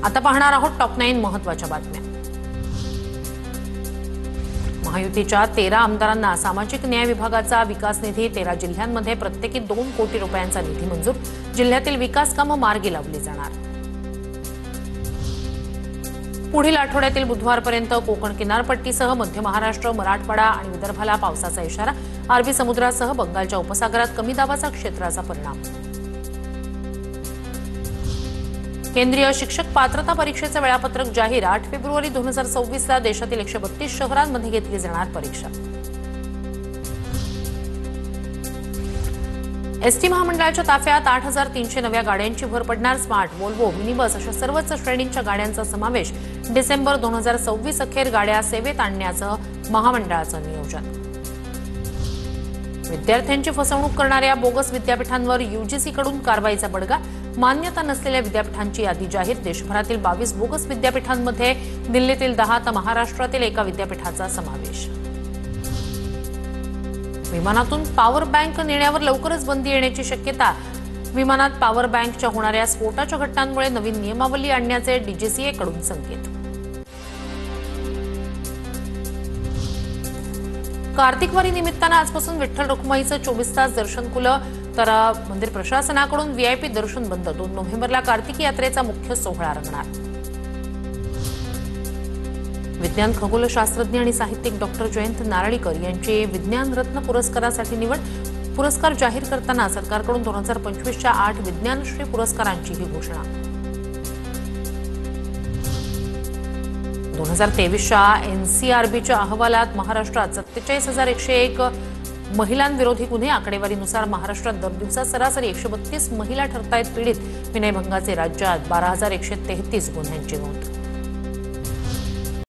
आता पाहणार आहोत टॉप 9 महत्त्वाच्या बातम्या। महायुतीच्या 13 आमदारांना सामाजिक न्याय विभागाचा विकास निधी 13 जिल्ह्यांमध्ये प्रत्येकी 2 कोटी रुपयांचा निधी मंजूर। जिल्ह्यातील विकास कामं मार्गी लावली जाणार। पुढील आठवड्यातील बुधवारपर्यंत कोकण किनारपट्टीसह मध्य महाराष्ट्र, मराठवाडा आणि विदर्भाला पावसाचा इशारा। अरबी समुद्रासह बंगालच्या उपसागरात कमी दाबाचा क्षेत्राचा परिणाम। केंद्रीय शिक्षक पात्रता परीक्षेचे वेळापत्रक जाहीर। 8 फेब्रुवारी 2024 ला देशातील 132 शहरांमध्ये घेतली जाणार परीक्षा। एसटी महामंडळाच्या ताफ्यात 8300 नव्या गाड्यांची भर पडणार। स्मार्ट, व्होल्वो, मिनी बस अशा सर्वच श्रेणींच्या गाड्यांचा समावेश। डिसेंबर 2024 अखेर गाड्या सेवेत आणण्याचं महामंडळाचं नियोजन। विद्यार्थ्यांची फसवणूक करणाऱ्या बोगस विद्यापीठांवर यूजीसीकडून कारवाईचा बडगा। मान्यता नसलेल्या विद्यापीठांची यादी जाहीर। देशभरातील 22 बोगस विद्यापीठांमध्ये दिल्लीतील 10 तर महाराष्ट्रातील एका विद्यापीठाचा समावेश। विमानातून पॉवर बँक नेण्यावर लवकरच बंदी येण्याची शक्यता। विमानात पॉवर बँकच्या होणाऱ्या स्फोटाच्या घटनांमुळे नवीन नियमावली आणण्याचे डीजीसीएकडून संकेत। कार्तिक वारी निमित्तानं आजपासून विठ्ठल रखुमाईचं 24 तास दर्शन खुलं, तर मंदिर प्रशासनाकडून व्हीआयपी दर्शन बंद। 2 नोव्हेंबरला कार्तिकी यात्रेचा मुख्य सोहळा रंगणार। विज्ञान खगोलशास्त्रज्ञ आणि साहित्यिक डॉक्टर जयंत नारळीकर यांची विज्ञान रत्न पुरस्कारासाठी निवड। पुरस्कार जाहीर करताना सरकारकडून 2025च्या 8 विज्ञानश्री पुरस्कारांची ही घोषणा। 2023च्या एनसीआरबीच्या अहवालात महाराष्ट्रात 47,101 महिलांविरोधी गुन्हे। आकडेवारीनुसार महाराष्ट्रात दर दिवसा सरासरी 132 महिला ठरतायत पीडित। विनयभंगाचे राज्यात 12,133 गुन्ह्यांची नोंद।